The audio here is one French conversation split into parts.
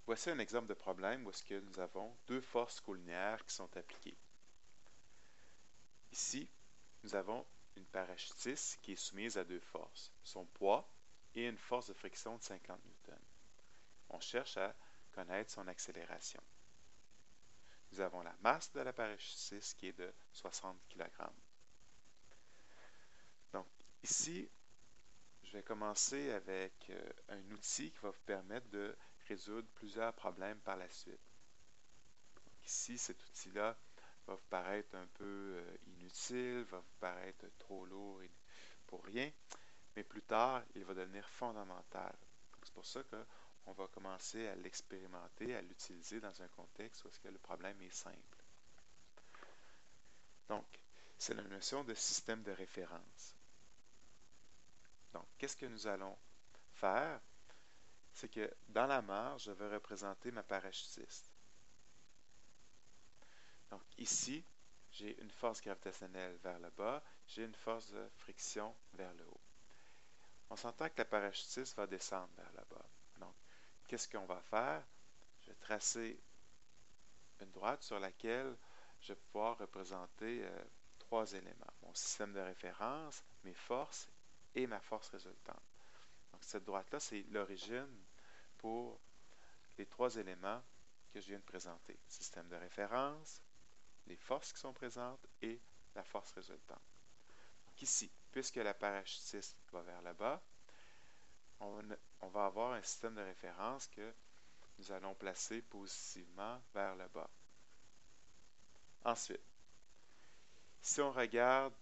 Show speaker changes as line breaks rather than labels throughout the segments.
Voici un exemple de problème où est-ce que nous avons deux forces collinéaires qui sont appliquées. Ici, nous avons une parachutiste qui est soumise à deux forces, son poids et une force de friction de 50 newtons. On cherche à connaître son accélération. Nous avons la masse de la parachutiste qui est de 60 kg. Donc, ici, je vais commencer avec un outil qui va vous permettre de résoudre plusieurs problèmes par la suite. Donc, ici, cet outil-là va vous paraître un peu inutile, va vous paraître trop lourd pour rien, mais plus tard, il va devenir fondamental. C'est pour ça qu'on va commencer à l'expérimenter, à l'utiliser dans un contexte où est-ce que le problème est simple. Donc, c'est la notion de système de référence. Donc, qu'est-ce que nous allons faire? C'est que dans la marge, je vais représenter ma parachutiste. Donc, ici, j'ai une force gravitationnelle vers le bas, j'ai une force de friction vers le haut. On s'entend que la parachutiste va descendre vers le bas. Donc, qu'est-ce qu'on va faire? Je vais tracer une droite sur laquelle je vais pouvoir représenter trois éléments. Mon système de référence, mes forces et ma force résultante. Donc, cette droite-là, c'est l'origine pour les trois éléments que je viens de présenter. Système de référence, les forces qui sont présentes et la force résultante. Donc ici, puisque la parachutiste va vers le bas, on va avoir un système de référence que nous allons placer positivement vers le bas. Ensuite, si on regarde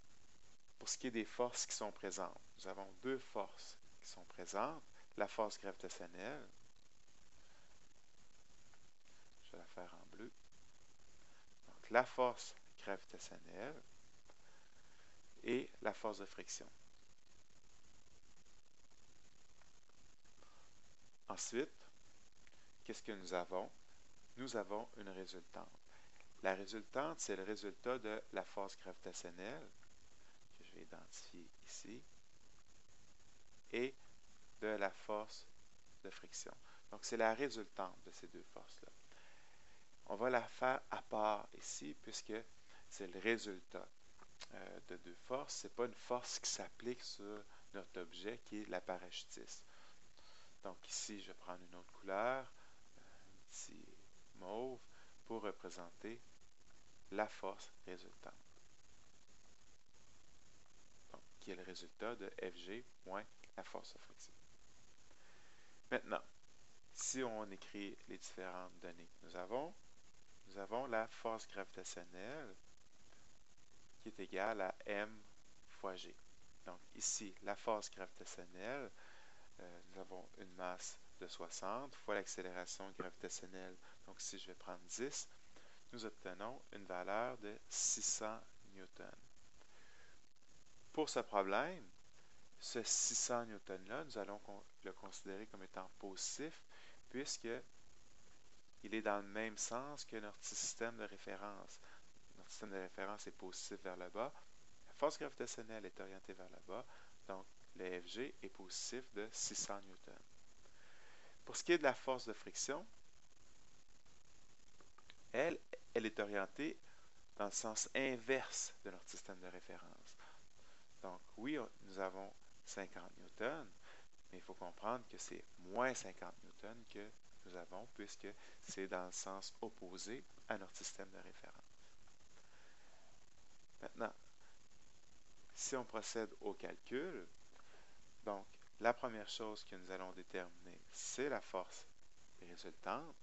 pour ce qui est des forces qui sont présentes, nous avons deux forces qui sont présentes. La force gravitationnelle, je vais la faire en bleu. Donc la force gravitationnelle et la force de friction. Ensuite, qu'est-ce que nous avons? Nous avons une résultante. La résultante, c'est le résultat de la force gravitationnelle, que je vais identifier ici, et de la force de friction. Donc, c'est la résultante de ces deux forces-là. On va la faire à part ici, puisque c'est le résultat de deux forces. Ce n'est pas une force qui s'applique sur notre objet, qui est la parachutiste. Donc, ici, je vais prendre une autre couleur, un petit mauve, pour représenter la force résultante. Donc, qui est le résultat de Fg moins la force de friction. Maintenant, si on écrit les différentes données que nous avons la force gravitationnelle qui est égale à m fois g. Donc ici, la force gravitationnelle, nous avons une masse de 60 fois l'accélération gravitationnelle. Donc ici, je vais prendre 10. Nous obtenons une valeur de 600 newtons. Pour ce problème, ce 600 newtons-là, nous allons le considérer comme étant positif puisqu'il est dans le même sens que notre système de référence. Notre système de référence est positif vers le bas. La force gravitationnelle est orientée vers le bas. Donc, le Fg est positif de 600 newtons. Pour ce qui est de la force de friction, elle est orientée dans le sens inverse de notre système de référence. Donc, oui, nous avons 50 newtons, mais il faut comprendre que c'est moins 50 newtons que nous avons, puisque c'est dans le sens opposé à notre système de référence. Maintenant, si on procède au calcul, donc la première chose que nous allons déterminer, c'est la force résultante.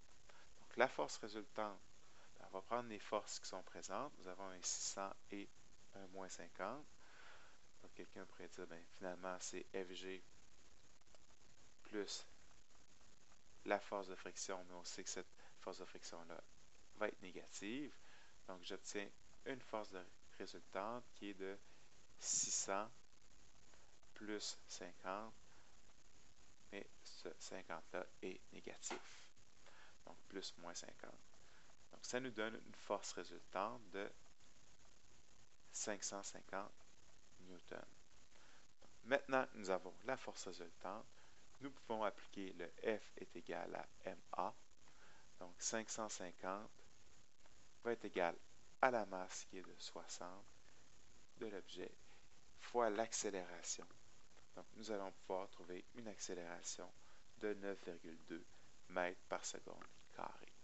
Donc la force résultante, on va prendre les forces qui sont présentes. Nous avons un 600 et un moins 50. Donc quelqu'un pourrait dire, bien, finalement, c'est Fg plus la force de friction, mais on sait que cette force de friction-là va être négative. Donc, j'obtiens une force de résultante qui est de 600 plus 50, mais ce 50-là est négatif. Donc, plus moins 50. Donc, ça nous donne une force résultante de 550 newtons. Maintenant que nous avons la force résultante, nous pouvons appliquer le F est égal à MA. Donc 550 va être égal à la masse qui est de 60 de l'objet fois l'accélération. Donc nous allons pouvoir trouver une accélération de 9,2 mètres par seconde carré.